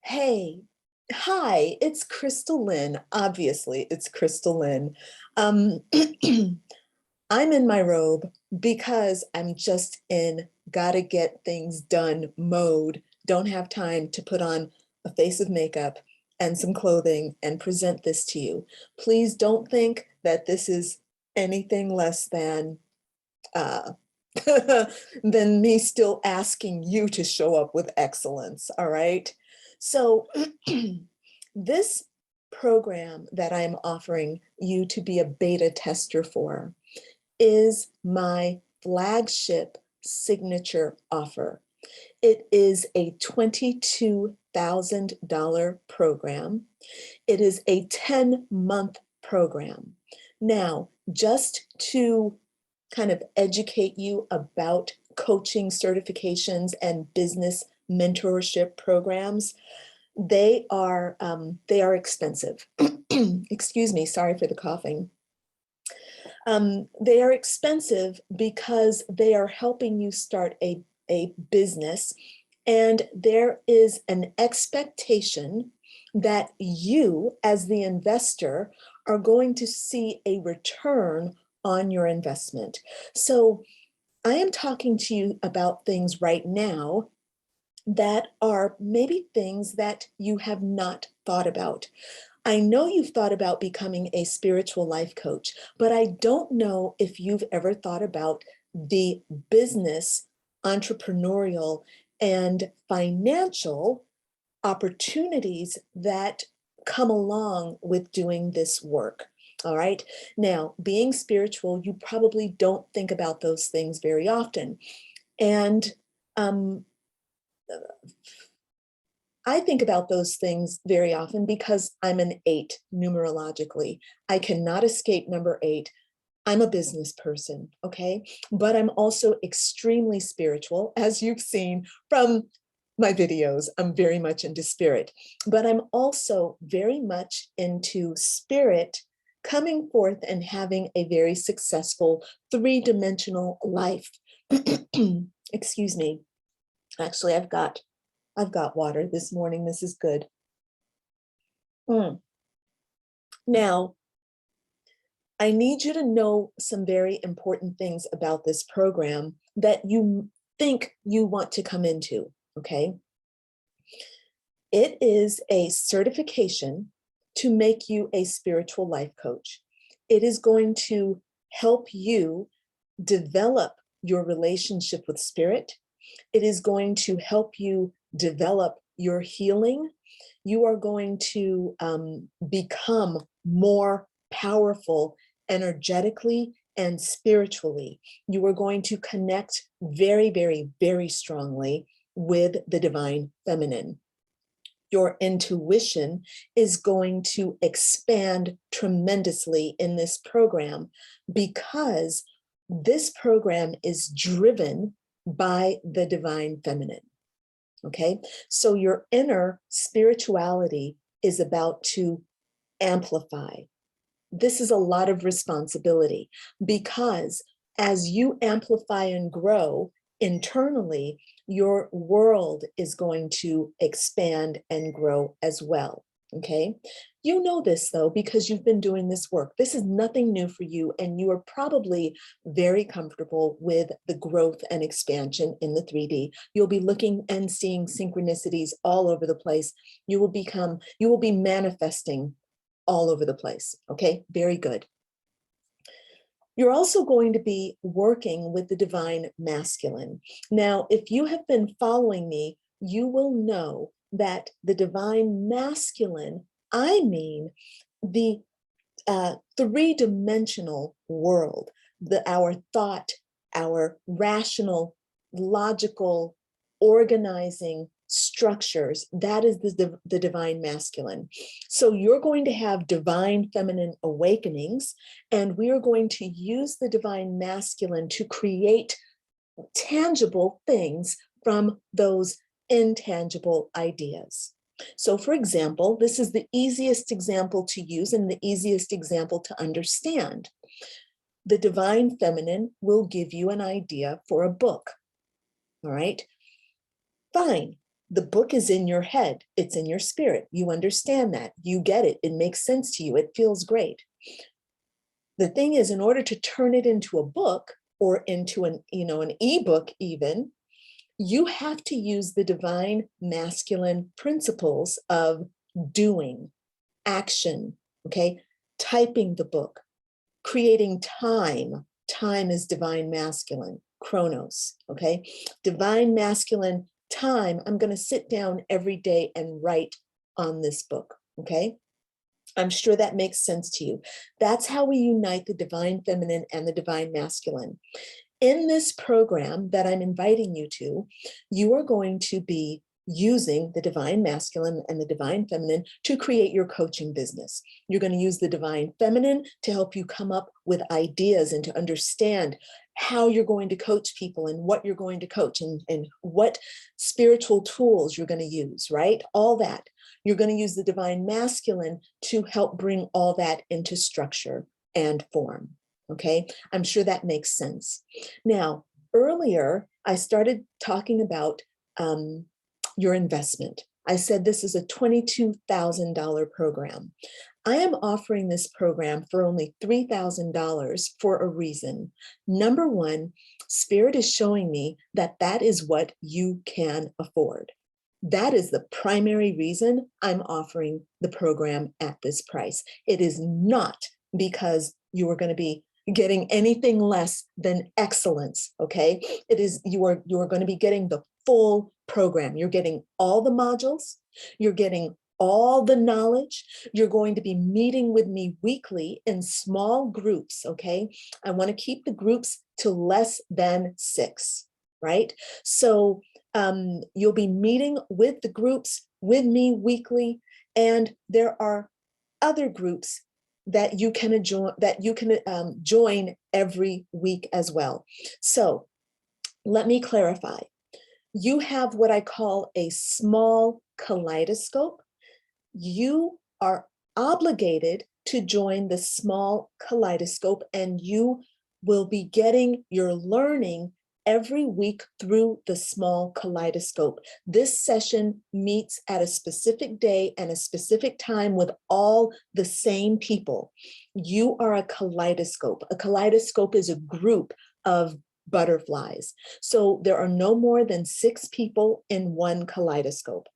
Hey, hi, it's Crystal Lynn. Obviously, it's Crystal Lynn. Um, I'm in my robe because I'm just in gotta get things done mode. Don't have time to put on a face of makeup and some clothing and present this to you. Please don't think that this is anything less than uh, than me still asking you to show up with excellence. All right. So, this program that I'm offering you to be a beta tester for is my flagship signature offer. It is a $22,000 program. It is a 10-month program. Now, just to kind of educate you about coaching certifications and business mentorship programs, they are expensive. Excuse me, sorry for the coughing. They are expensive because they are helping you start a business, and there is an expectation that you, as the investor, are going to see a return on your investment. So I am talking to you about things right now that are maybe things that you have not thought about. I know you've thought about becoming a spiritual life coach, but I don't know if you've ever thought about the business, entrepreneurial, and financial opportunities that come along with doing this work. All right. Now, being spiritual, you probably don't think about those things very often. And um, I think about those things very often because I'm an 8 numerologically. I cannot escape number 8. I'm a business person, okay? But I'm also extremely spiritual, as you've seen from my videos. I'm very much into spirit, but I'm also very much into spirit coming forth and having a very successful 3-dimensional life. Excuse me. Actually, I've got water this morning. This is good. Now, I need you to know some very important things about this program that you think you want to come into, okay? It is a certification to make you a spiritual life coach. It is going to help you develop your relationship with spirit. It is going to help you develop your healing. You are going to become more powerful energetically and spiritually. You are going to connect very, very, very strongly with the divine feminine. Your intuition is going to expand tremendously in this program because this program is driven by the divine feminine. Okay, so your inner spirituality is about to amplify. This is a lot of responsibility because as you amplify and grow internally, your world is going to expand and grow as well. Okay. You know this though, because you've been doing this work. This is nothing new for you, and you are probably very comfortable with the growth and expansion in the 3D. You'll be looking and seeing synchronicities all over the place. You will be manifesting all over the place. Okay, very good. You're also going to be working with the divine masculine. Now, if you have been following me, you will know that the divine masculine, I mean the 3-dimensional world, our thought, our rational, logical, organizing structures, that is the divine masculine. So you're going to have divine feminine awakenings, and we are going to use the divine masculine to create tangible things from those intangible ideas. So for example, this is the easiest example to use and the easiest example to understand. The divine feminine will give you an idea for a book. All right, fine. The book is in your head. It's in your spirit. You understand that. You get it. It makes sense to you. It feels great. The thing is, in order to turn it into a book or into an ebook even, you have to use the divine masculine principles of doing, action, okay? Typing the book, creating time. Time is divine masculine, chronos, okay? Divine masculine time, I'm going to sit down every day and write on this book, okay? I'm sure that makes sense to you. That's how we unite the divine feminine and the divine masculine. In this program that I'm inviting you to, you are going to be using the divine masculine and the divine feminine to create your coaching business. You're going to use the divine feminine to help you come up with ideas and to understand how you're going to coach people and what you're going to coach and what spiritual tools you're going to use, right? All that. You're going to use the divine masculine to help bring all that into structure and form. Okay, I'm sure that makes sense. Now, earlier, I started talking about your investment. I said this is a $22,000 program. I am offering this program for only $3,000 for a reason. Number one, Spirit is showing me that that is what you can afford. That is the primary reason I'm offering the program at this price. It is not because you are going to be getting anything less than excellence, okay? It is, you are going to be getting the full program. You're getting all the modules, you're getting all the knowledge. You're going to be meeting with me weekly in small groups, okay? I want to keep the groups to less than 6, right? So you'll be meeting with the groups with me weekly, and there are other groups that you can join every week as well. So let me clarify. You have what I call a small kaleidoscope. You are obligated to join the small kaleidoscope, and you will be getting your learning every week through the small kaleidoscope. This session meets at a specific day and a specific time with all the same people. You are a kaleidoscope. A kaleidoscope is a group of butterflies. So there are no more than 6 people in one kaleidoscope.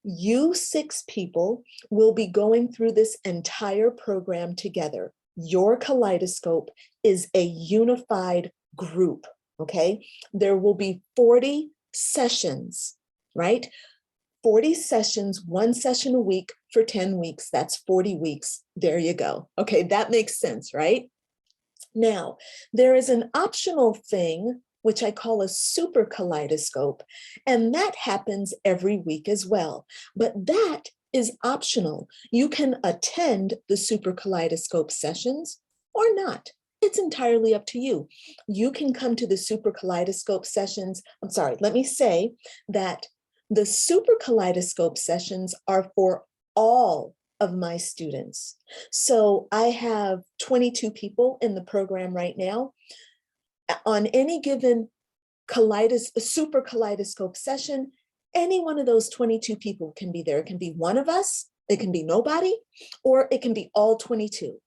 You 6 people will be going through this entire program together. Your kaleidoscope is a unified group. Okay, there will be 40 sessions, right? 40 sessions, 1 session a week for 10 weeks. That's 40 weeks. There you go. Okay, that makes sense, right? Now, there is an optional thing, which I call a super kaleidoscope, and that happens every week as well. But that is optional. You can attend the super kaleidoscope sessions or not. It's entirely up to you. You can come to the super kaleidoscope sessions. I'm sorry, let me say that the super kaleidoscope sessions are for all of my students. So I have 22 people in the program right now. On any given super kaleidoscope session, any one of those 22 people can be there. It can be one of us, it can be nobody, or it can be all 22.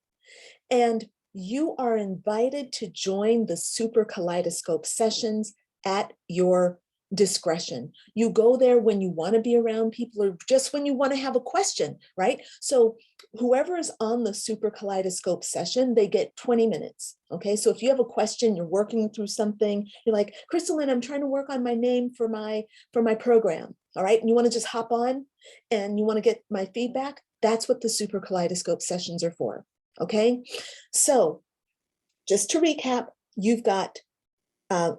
And you are invited to join the super kaleidoscope sessions at your discretion. You go there when you want to be around people or just when you want to have a question, right? So whoever is on the super kaleidoscope session, they get 20 minutes. Okay, so if you have a question, you're working through something, you're like, Crystalline, I'm trying to work on my name for my program. All right, and you want to just hop on and you want to get my feedback, that's what the super kaleidoscope sessions are for. Okay, so just to recap, you've got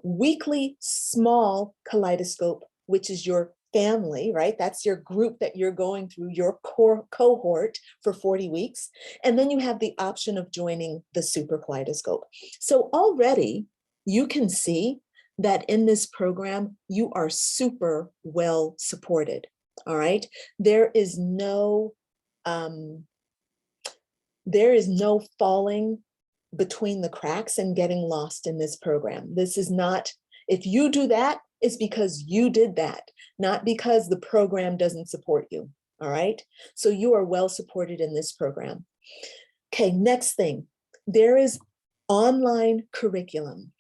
weekly small kaleidoscope, which is your family, right? That's your group that you're going through, your core cohort for 40 weeks. And then you have the option of joining the super kaleidoscope. So already you can see that in this program, you are super well supported, all right? There is no falling between the cracks and getting lost in this program. This is not, if you do that, is because you did that, not because the program doesn't support you. All right. So you are well supported in this program. Okay, next thing, there is online curriculum.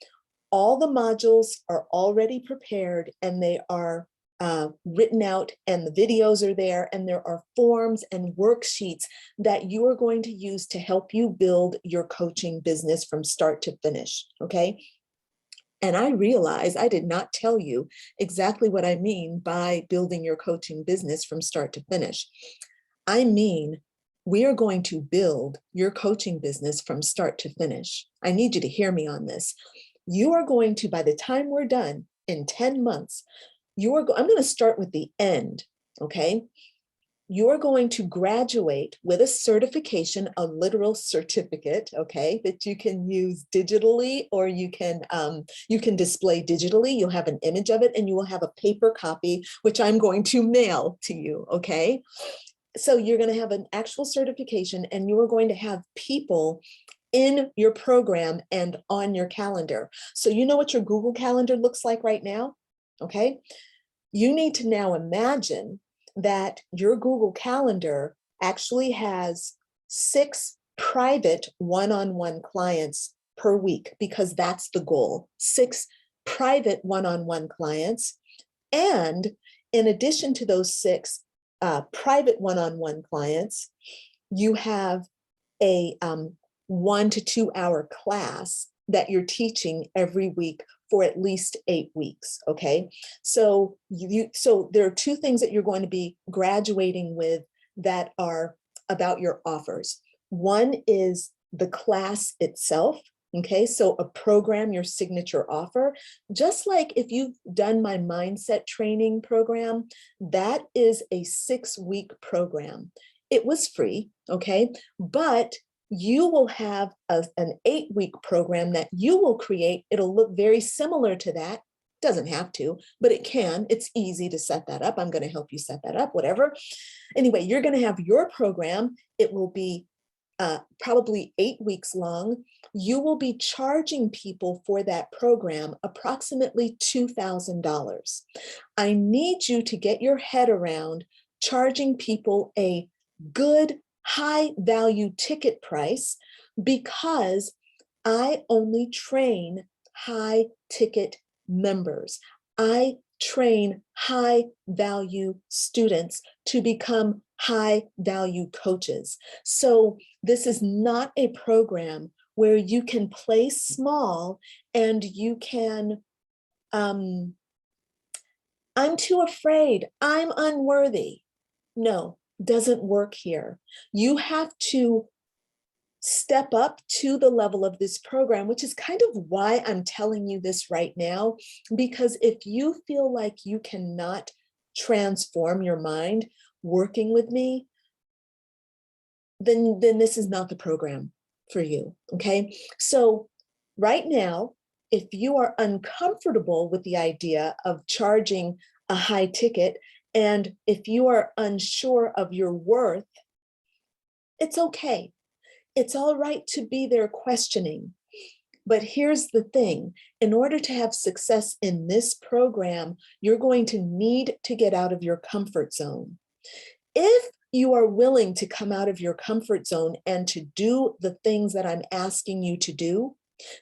All the modules are already prepared and they are written out, and the videos are there, and there are forms and worksheets that you are going to use to help you build your coaching business from start to finish, okay? And I realize I did not tell you exactly what I mean by building your coaching business from start to finish. I mean, we are going to build your coaching business from start to finish. I need you to hear me on this. You are going to, by the time we're done in 10 months, I'm going to start with the end, okay? You're going to graduate with a certification, a literal certificate, okay, that you can use digitally, or you can display digitally. You'll have an image of it, and you will have a paper copy, which I'm going to mail to you, okay? So you're going to have an actual certification, and you are going to have people in your program and on your calendar. So you know what your Google Calendar looks like right now, okay? You need to now imagine that your Google Calendar actually has 6 private one-on-one clients per week, because that's the goal, 6 private one-on-one clients. And in addition to those 6 private one-on-one clients, you have a 1 to 2 hour class that you're teaching every week for at least 8 weeks, okay? So so there are 2 things that you're going to be graduating with that are about your offers. One is the class itself, okay? So a program, your signature offer, just like if you've done my mindset training program, that is a 6-week program. It was free, okay? But you will have an 8-week program that you will create. It'll look very similar to that. Doesn't have to, but it can. It's easy to set that up. I'm going to help you set that up, whatever. Anyway, you're going to have your program. It will be probably 8 weeks long. You will be charging people for that program approximately $2,000. I need you to get your head around charging people a good high value ticket price, because I only train high ticket members. I train high value students to become high value coaches. So this is not a program where you can play small and you can, I'm too afraid, I'm unworthy. No, doesn't work here. You have to step up to the level of this program, which is kind of why I'm telling you this right now, because if you feel like you cannot transform your mind working with me, then this is not the program for you, okay? So right now, if you are uncomfortable with the idea of charging a high ticket, and if you are unsure of your worth, it's okay. It's all right to be there questioning. But here's the thing, in order to have success in this program, you're going to need to get out of your comfort zone. If you are willing to come out of your comfort zone and to do the things that I'm asking you to do,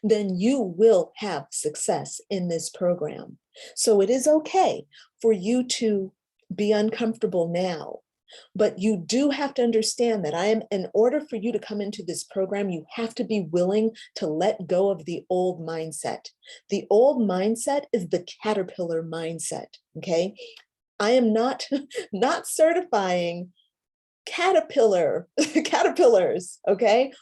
then you will have success in this program. So it is okay for you to be uncomfortable now. But you do have to understand that in order for you to come into this program, you have to be willing to let go of the old mindset. The old mindset is the caterpillar mindset, okay? I am not certifying caterpillars, okay?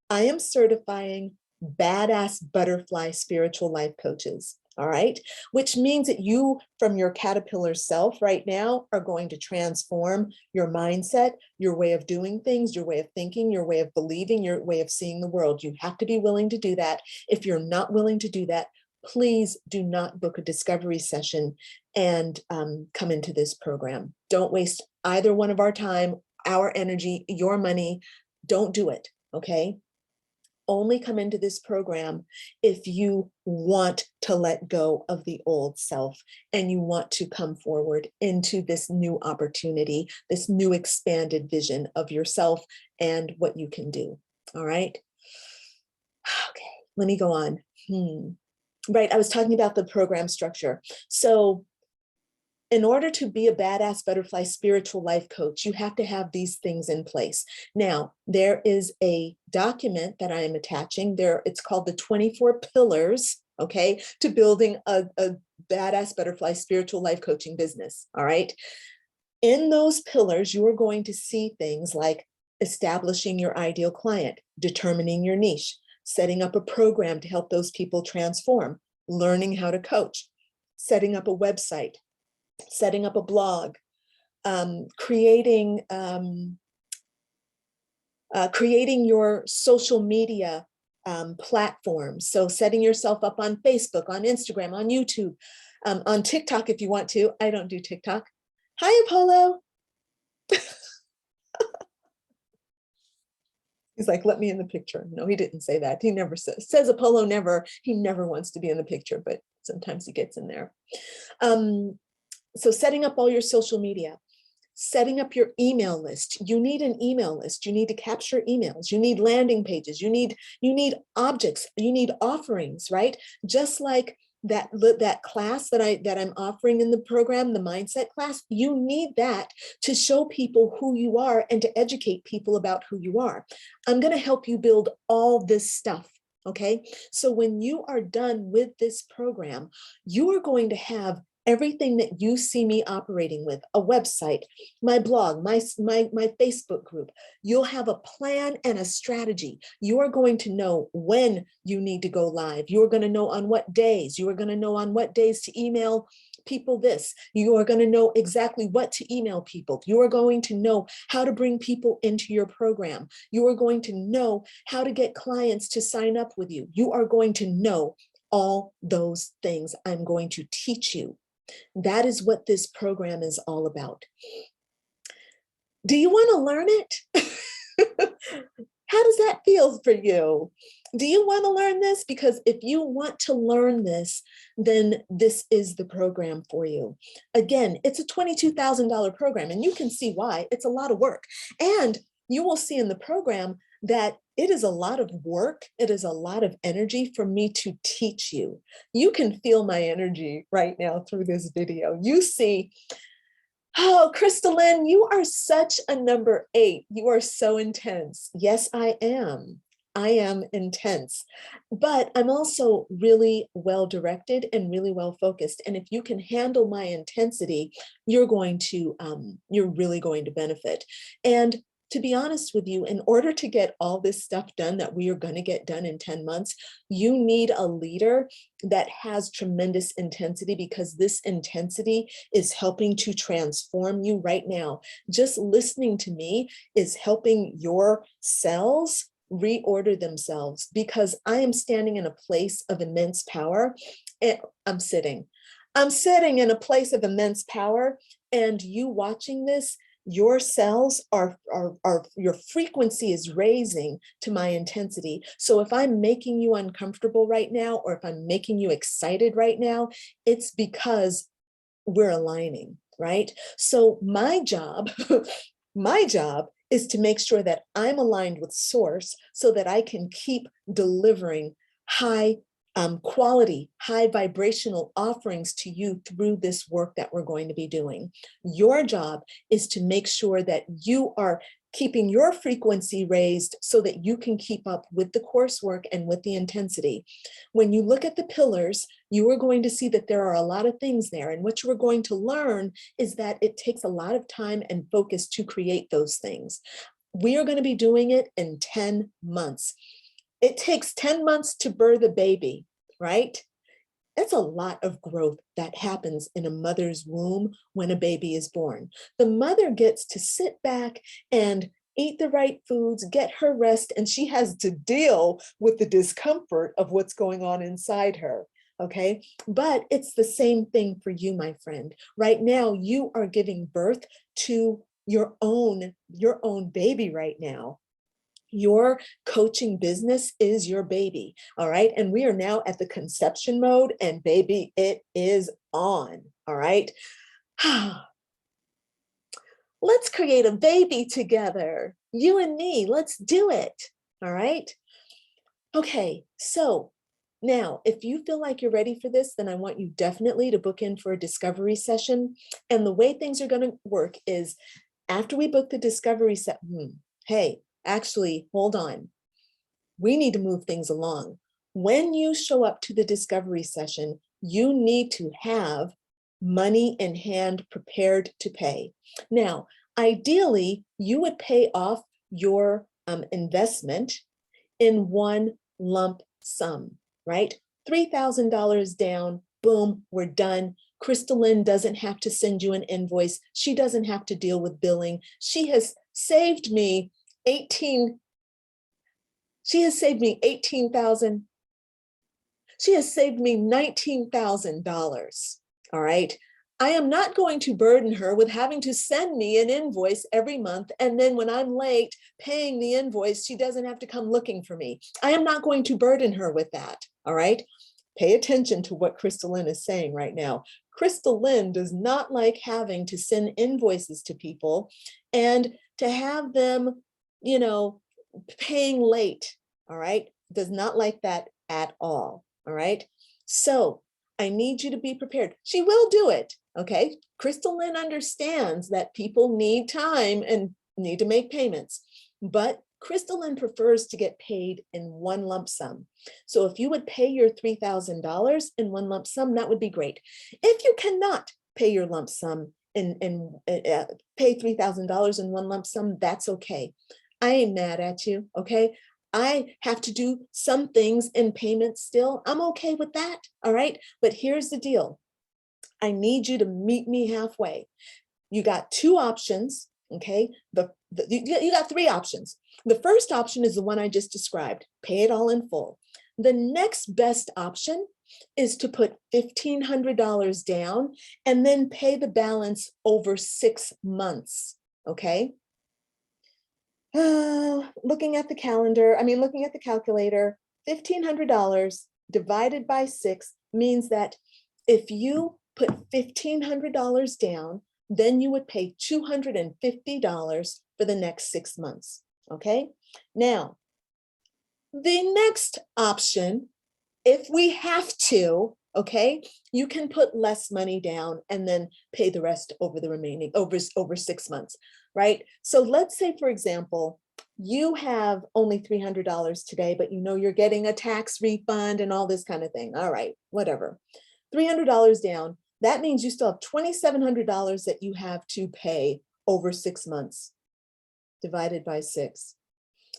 I am certifying badass butterfly spiritual life coaches. All right, which means that you, from your caterpillar self right now, are going to transform your mindset, your way of doing things, your way of thinking, your way of believing, your way of seeing the world. You have to be willing to do that. If you're not willing to do that, please do not book a discovery session and come into this program. Don't waste either one of our time, our energy, your money. Don't do it, okay? only come into this program if you want to let go of the old self and you want to come forward into this new opportunity, this new expanded vision of yourself and what you can do. All right. Okay, let me go on. Right, I was talking about the program structure. So in order to be a badass butterfly spiritual life coach, you have to have these things in place. Now, there is a document that I am attaching there. It's called the 24 pillars, okay, to building a badass butterfly spiritual life coaching business. All right. In those pillars, you are going to see things like establishing your ideal client, determining your niche, setting up a program to help those people transform, learning how to coach, setting up a website, setting up a blog, creating your social media platforms. So setting yourself up on Facebook, on Instagram, on YouTube, on TikTok if you want to. I don't do TikTok. Hi, Apollo. He's like, let me in the picture. No, he didn't say that. He never says Apollo never. He never wants to be in the picture, but sometimes he gets in there. So setting up all your social media, setting up your email list. You need an email list. You need to capture emails. You need landing pages. You need objects. You need offerings, right? Just like that class that I'm offering in the program, the mindset class, you need that to show people who you are and to educate people about who you are. I'm going to help you build all this stuff. Okay. So when you are done with this program, you are going to have everything that you see me operating with, a website, my blog, my Facebook group. You'll have a plan and a strategy. You are going to know when you need to go live. You're going to know on what days. You are going to know on what days to email people this. You are going to know exactly what to email people. You are going to know how to bring people into your program. You are going to know how to get clients to sign up with you. You are going to know all those things I'm going to teach you. That is what this program is all about. Do you want to learn it? How does that feel for you? Do you want to learn this? Because if you want to learn this, then this is the program for you. Again, it's a $22,000 program, and you can see why. It's a lot of work. And you will see in the program that it is a lot of work. It is a lot of energy for me to teach you. You can feel my energy right now through this video. You see, oh, Crystalline, you are such a number 8. You are so intense. Yes, I am. I am intense, but I'm also really well directed and really well focused. And if you can handle my intensity, you're really going to benefit. And to be honest with you, in order to get all this stuff done that we are going to get done in 10 months, you need a leader that has tremendous intensity, because this intensity is helping to transform you right now. Just listening to me is helping your cells reorder themselves, because I am standing in a place of immense power. And I'm sitting in a place of immense power, and you watching this, your cells are your frequency is raising to my intensity. So if I'm making you uncomfortable right now, or if I'm making you excited right now, it's because we're aligning, right? So my job, my job is to make sure that I'm aligned with source so that I can keep delivering high quality, high vibrational offerings to you through this work that we're going to be doing. Your job is to make sure that you are keeping your frequency raised so that you can keep up with the coursework and with the intensity. When you look at the pillars, you are going to see that there are a lot of things there. And what you are going to learn is that it takes a lot of time and focus to create those things. We are going to be doing it in 10 months. It takes 10 months to birth a baby, right? That's a lot of growth that happens in a mother's womb when a baby is born. The mother gets to sit back and eat the right foods, get her rest, and she has to deal with the discomfort of what's going on inside her. Okay, but it's the same thing for you, my friend. Right now, you are giving birth to your own baby right now. Your coaching business is your baby, all right? And we are now at the conception mode, and baby, it is on, all right? Let's create a baby together. You and me, let's do it, all right? Okay, so now, if you feel like you're ready for this, then I want you definitely to book in for a discovery session. And the way things are going to work is after we book the discovery session, hey, actually, hold on. We need to move things along. When you show up to the discovery session, you need to have money in hand prepared to pay. Now, ideally, you would pay off your investment in one lump sum, right? $3,000 down, boom, we're done. Crystalline doesn't have to send you an invoice. She doesn't have to deal with billing. She has saved me 18,000. She has saved me 18,000. She has saved me $19,000. All right. I am not going to burden her with having to send me an invoice every month. And then when I'm late paying the invoice, she doesn't have to come looking for me. I am not going to burden her with that. All right. Pay attention to what Crystalline is saying right now. Crystalline does not like having to send invoices to people and to have them, you know, paying late. All right. Does not like that at all. All right. So I need you to be prepared. She will do it. Okay. Crystalline understands that people need time and need to make payments, but Crystalline prefers to get paid in one lump sum. So if you would pay your $3,000 in one lump sum, that would be great. If you cannot pay your lump sum and pay $3,000 in one lump sum, that's okay. I ain't mad at you. Okay. I have to do some things in payment still. I'm okay with that. All right. But here's the deal. I need you to meet me halfway. You got two options. Okay. You got three options. The first option is the one I just described. Pay it all in full. The next best option is to put $1,500 down and then pay the balance over 6 months. Okay. Looking at the calculator, $1,500 divided by 6 means that if you put $1,500 down, then you would pay $250 for the next 6 months. Okay. Now, the next option, if we have to, okay, you can put less money down and then pay the rest over the remaining over 6 months, right? So let's say, for example, you have only $300 today, but you know you're getting a tax refund and all this kind of thing. All right, whatever. $300 down. That means you still have $2,700 that you have to pay over 6 months divided by 6.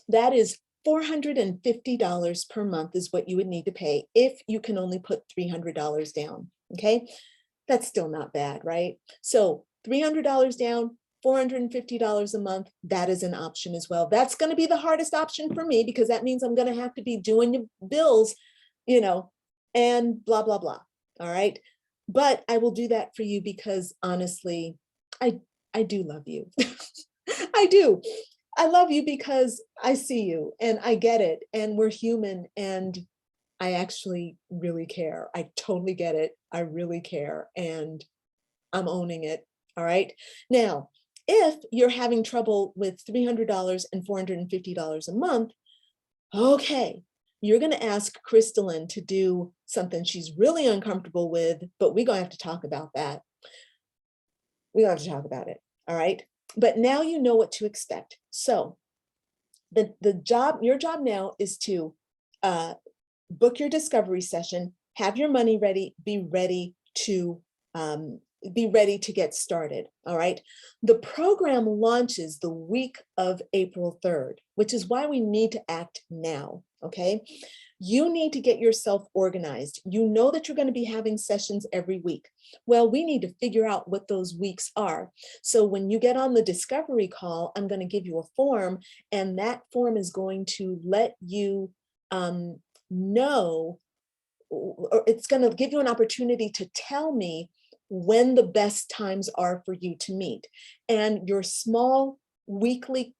That is $450 per month is what you would need to pay if you can only put $300 down. Okay, that's still not bad, right? So $300 down, $450 a month, that is an option as well. That's going to be the hardest option for me because that means I'm going to have to be doing your bills, you know, and blah, blah, blah. All right. But I will do that for you because honestly, I do love you. I do. I love you because I see you and I get it and we're human and I actually really care. I totally get it. I really care and I'm owning it. All right. Now, if you're having trouble with $300 and $450 a month, okay, you're going to ask Crystalline to do something she's really uncomfortable with, but we're going to have to talk about that. We're going to have to talk about it. All right. But now you know what to expect. So your job now is to book your discovery session, have your money ready, be ready to get started. All right. The program launches the week of April 3rd, which is why we need to act now. Okay. You need to get yourself organized. You know that you're going to be having sessions every week. Well, we need to figure out what those weeks are. So when you get on the discovery call, I'm going to give you a form, and that form is going to let you know, or it's going to give you an opportunity to tell me when the best times are for you to meet. And your small weekly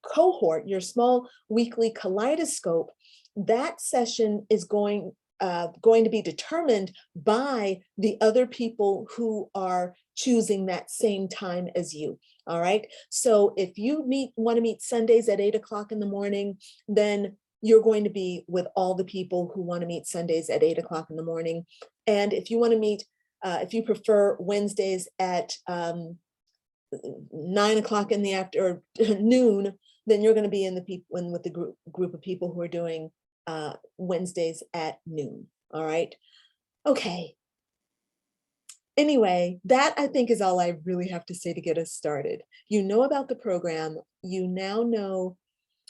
cohort, your small weekly Kaleidoscope, that session is going to be determined by the other people who are choosing that same time as you. All right. So if you want to meet Sundays at 8 o'clock in the morning, then you're going to be with all the people who want to meet Sundays at 8 o'clock in the morning. And if you want to meet, if you prefer Wednesdays at 9 o'clock in the afternoon, then you're going to be in with the group of people who are doing Wednesdays at noon. All right. Okay. Anyway, that I think is all I really have to say to get us started. You know about the program. You now know.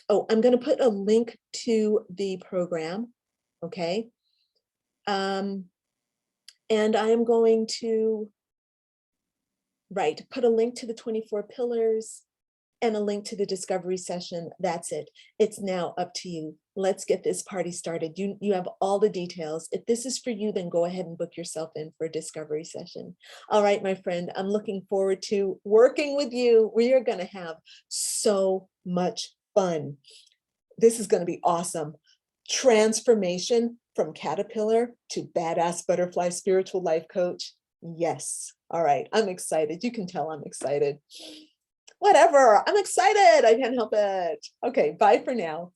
Oh, I'm going to put a link to the program. Okay. And I am going to put a link to the 24 pillars and a link to the discovery session. That's it. It's now up to you. Let's get this party started. You have all the details. If this is for you, then go ahead and book yourself in for a discovery session. All right, my friend, I'm looking forward to working with you. We are going to have so much fun. This is going to be awesome. Transformation from caterpillar to badass butterfly spiritual life coach. Yes. All right. I'm excited. You can tell I'm excited. Whatever. I'm excited. I can't help it. Okay. Bye for now.